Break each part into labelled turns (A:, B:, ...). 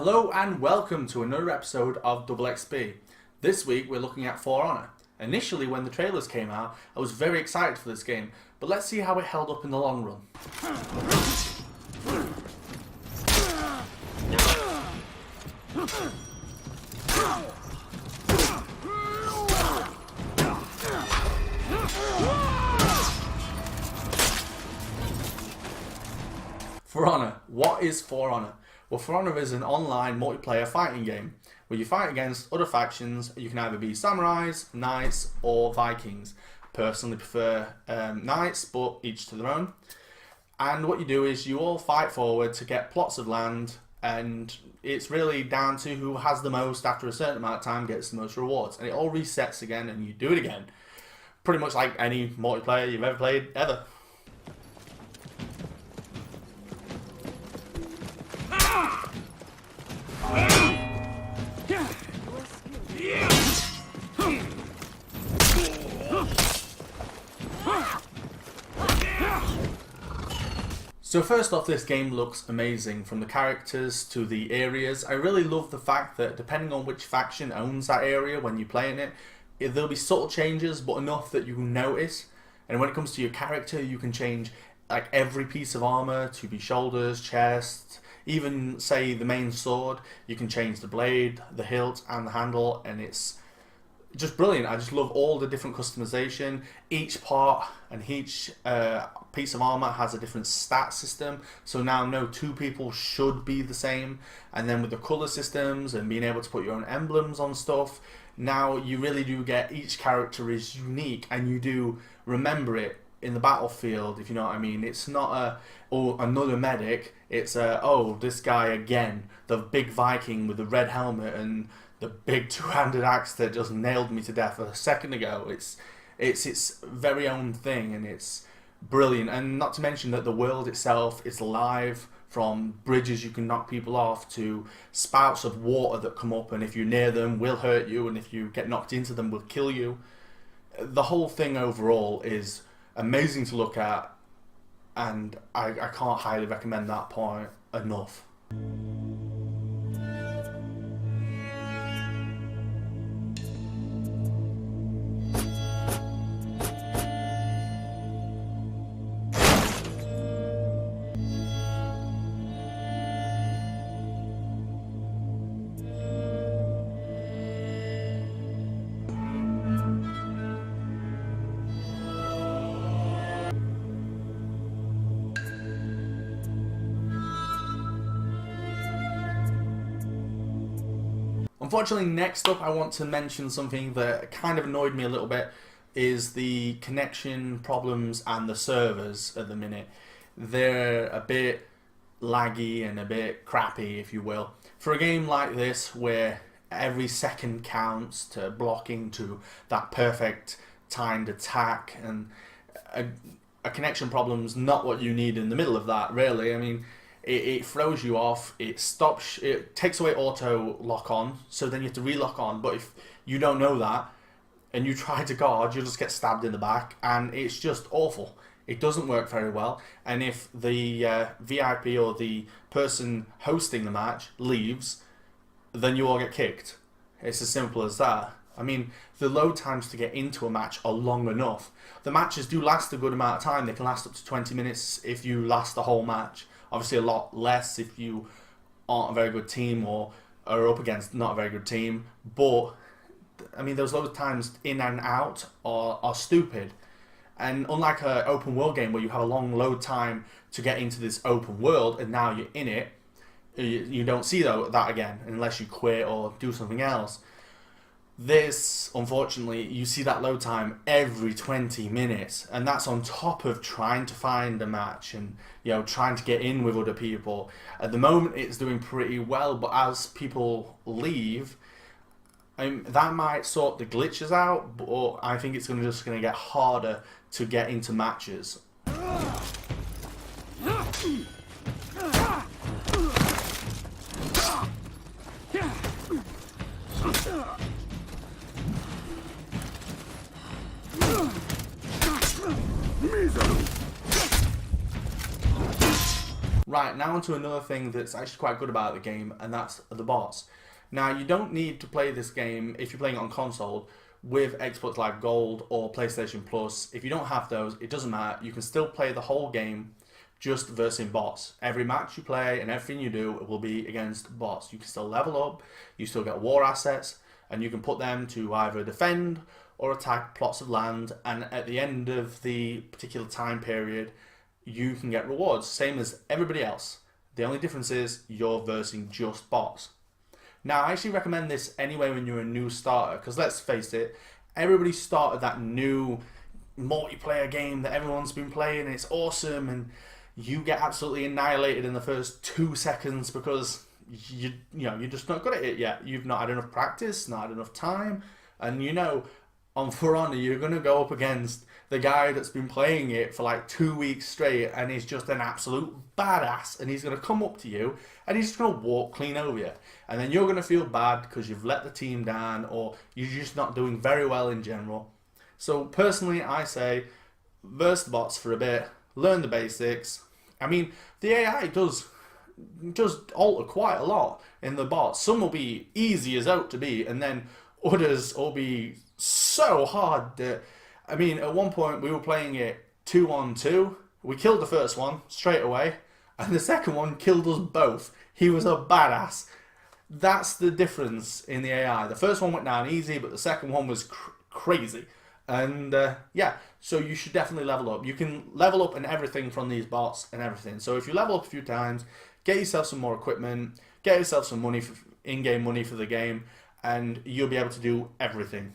A: Hello and welcome to another episode of Double XP. This week we're looking at For Honor. Initially when the trailers came out, I was very excited for this game, but let's see how it held up in the long run. For Honor. What is For Honor? Well, For Honor is an online multiplayer fighting game where you fight against other factions. You can either be samurais, knights, or Vikings. Personally prefer knights, but each to their own. And what you do is you all fight forward to get plots of land, and it's really down to who has the most after a certain amount of time gets the most rewards. And it all resets again, and you do it again. Pretty much like any multiplayer you've ever played, ever. So first off, this game looks amazing, from the characters to the areas. I really love the fact that depending on which faction owns that area when you're playing it, there'll be subtle changes, but enough that you notice. And when it comes to your character, you can change like every piece of armor to be shoulders, chest, even say the main sword. You can change the blade, the hilt, and the handle, and it's just brilliant. I just love all the different customization. Each part and each piece of armor has a different stat system, so now no two people should be the same. And then with the color systems and being able to put your own emblems on stuff, now you really do get each character is unique, and you do remember it in the battlefield, if you know what I mean. It's not another medic, it's oh, this guy again, the big Viking with the red helmet and the big two-handed axe that just nailed me to death a second ago. It's its very own thing, and it's brilliant. And not to mention that the world itself is live, from bridges you can knock people off to spouts of water that come up, and if you're near them will hurt you, and if you get knocked into them will kill you. The whole thing overall is amazing to look at, and I can't highly recommend that point enough. Unfortunately, next up I want to mention something that kind of annoyed me a little bit, is the connection problems and the servers at the minute. They're a bit laggy and a bit crappy, if you will. For a game like this, where every second counts to blocking to that perfect timed attack, and a connection problem's not what you need in the middle of that, really. I mean, it throws you off, it stops, it takes away auto lock on, so then you have to relock on. But if you don't know that and you try to guard, you'll just get stabbed in the back, and it's just awful. It doesn't work very well, and if the VIP or the person hosting the match leaves, then you all get kicked. It's as simple as that. I mean, the load times to get into a match are long enough. The matches do last a good amount of time. They can last up to 20 minutes if you last the whole match. Obviously a lot less if you aren't a very good team or are up against not a very good team. But, I mean, those load times in and out are stupid. And unlike an open world game where you have a long load time to get into this open world and now you're in it, you don't see that again unless you quit or do something else. This, unfortunately, you see that load time every 20 minutes, and that's on top of trying to find a match and, you know, trying to get in with other people. At the moment it's doing pretty well, but as people leave, that might sort the glitches out, but I think it's just going to get harder to get into matches. Right, now onto another thing that's actually quite good about the game, and that's the bots. Now, you don't need to play this game, if you're playing it on console, with Xbox Live Gold or PlayStation Plus. If you don't have those, it doesn't matter. You can still play the whole game just versing bots. Every match you play and everything you do will be against bots. You can still level up, you still get war assets, and you can put them to either defend or attack plots of land, and at the end of the particular time period, you can get rewards, same as everybody else. The only difference is you're versing just bots. Now, I actually recommend this anyway when you're a new starter, because let's face it, everybody started that new multiplayer game that everyone's been playing, and it's awesome, and you get absolutely annihilated in the first 2 seconds because you're just not good at it yet. You've not had enough practice, not had enough time, and on For Honor, you're going to go up against the guy that's been playing it for like 2 weeks straight, and he's just an absolute badass, and he's going to come up to you and he's just going to walk clean over you, and then you're going to feel bad because you've let the team down, or you're just not doing very well in general. So personally, I say verse the bots for a bit, learn the basics. I mean, the AI does alter quite a lot in the bots. Some will be easy as out to be, and then others will be so hard that, I mean, at one point we were playing it 2-on-2. We killed the first one straight away, and the second one killed us both. He was a badass. That's the difference in the AI. The first one went down easy, but the second one was crazy. And yeah, so you should definitely level up. You can level up in everything from these bots and everything. So if you level up a few times, get yourself some more equipment, get yourself some money, in-game money for the game, and you'll be able to do everything.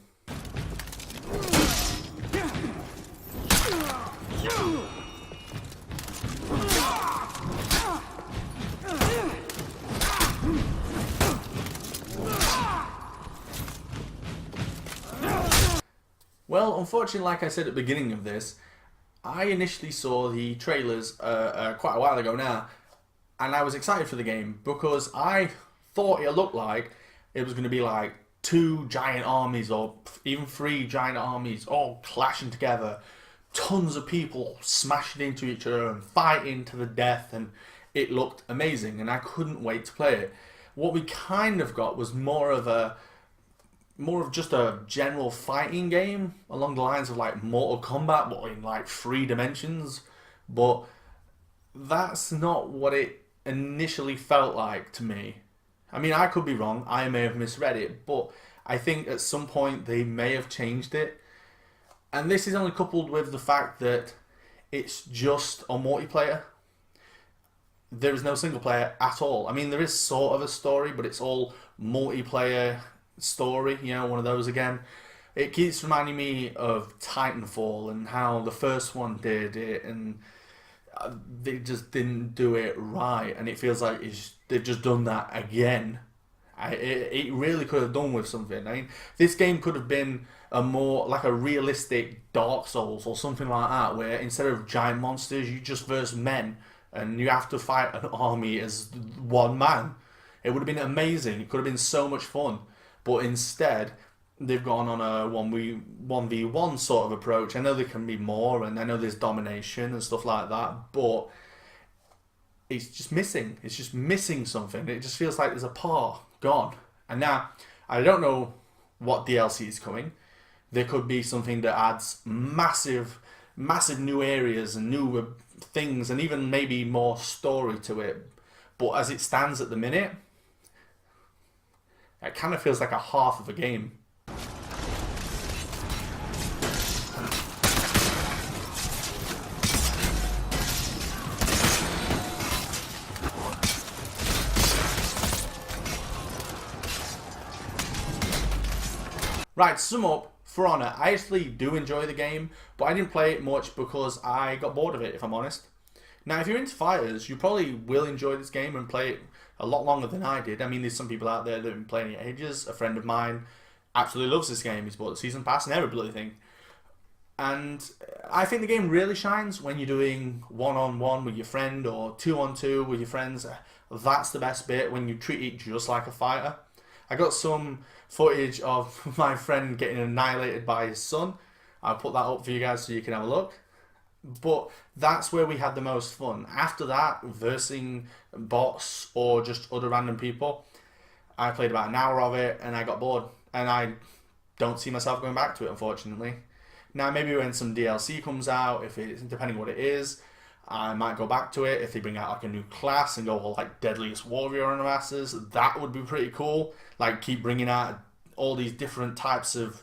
A: Well, unfortunately, like I said at the beginning of this, I initially saw the trailers quite a while ago now, and I was excited for the game because I thought it looked like it was going to be like 2 giant armies or even 3 giant armies all clashing together, tons of people smashing into each other and fighting to the death, and it looked amazing, and I couldn't wait to play it. What we kind of got was more of just a general fighting game along the lines of like Mortal Kombat, but in like 3 dimensions. But that's not what it initially felt like to me. I mean, I could be wrong. I may have misread it, but I think at some point they may have changed it. And this is only coupled with the fact that it's just a multiplayer. There is no single player at all. I mean, there is sort of a story, but it's all multiplayer story, one of those again. It keeps reminding me of Titanfall and how the first one did it, and they just didn't do it right, and it feels like they've just done that again. It really could have done with something. I mean, this game could have been a more like a realistic Dark Souls or something like that, where instead of giant monsters, you just verse men and you have to fight an army as one man. It would have been amazing. It could have been so much fun. But instead, they've gone on a 1v1 sort of approach. I know there can be more, and I know there's domination and stuff like that, but it's just missing. It's just missing something. It just feels like there's a part gone. And now, I don't know what DLC is coming. There could be something that adds massive new areas and new things, and even maybe more story to it. But as it stands at the minute, it kind of feels like a half of a game. Right, to sum up, For Honor, I actually do enjoy the game, but I didn't play it much because I got bored of it, if I'm honest. Now, if you're into fighters, you probably will enjoy this game and play it a lot longer than I did. I mean, there's some people out there that have been playing it ages. A friend of mine absolutely loves this game. He's bought the season pass and every bloody thing. And I think the game really shines when you're doing 1-on-1 with your friend or 2-on-2 with your friends. That's the best bit, when you treat it just like a fighter. I got some footage of my friend getting annihilated by his son. I'll put that up for you guys so you can have a look. But that's where we had the most fun. After that, versing bots or just other random people, I played about an hour of it and I got bored. And I don't see myself going back to it, unfortunately. Now, maybe when some DLC comes out, if it's depending what it is, I might go back to it. If they bring out like a new class and go all like Deadliest Warrior on the Masters, that would be pretty cool. Like keep bringing out all these different types of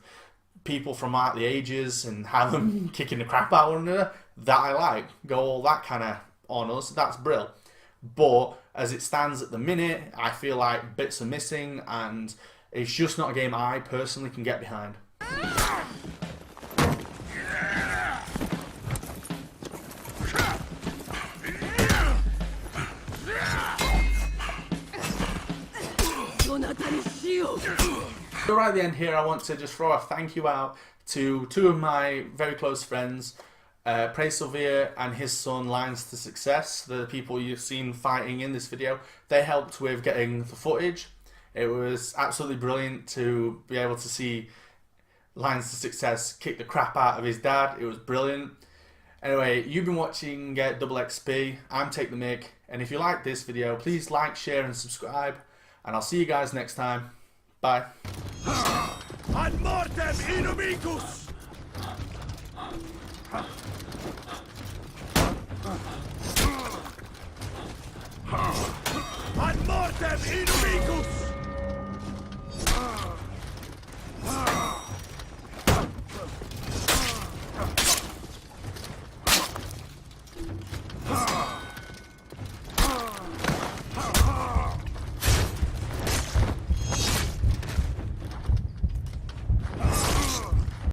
A: people from out the ages and have them kicking the crap out of one another. That I like. Go all that kind of on us. That's brill. But as it stands at the minute, I feel like bits are missing and it's just not a game I personally can get behind. Right at the end here, I want to just throw a thank you out to two of my very close friends, Praise Sylvia and his son Lines to Success, the people you've seen fighting in this video. They helped with getting the footage. It was absolutely brilliant to be able to see Lines to Success kick the crap out of his dad. It was brilliant. Anyway, you've been watching Double XP. I'm Take the Mick, and if you like this video, please like, share and subscribe, and I'll see you guys next time. Bye. Ad mortem inumicus!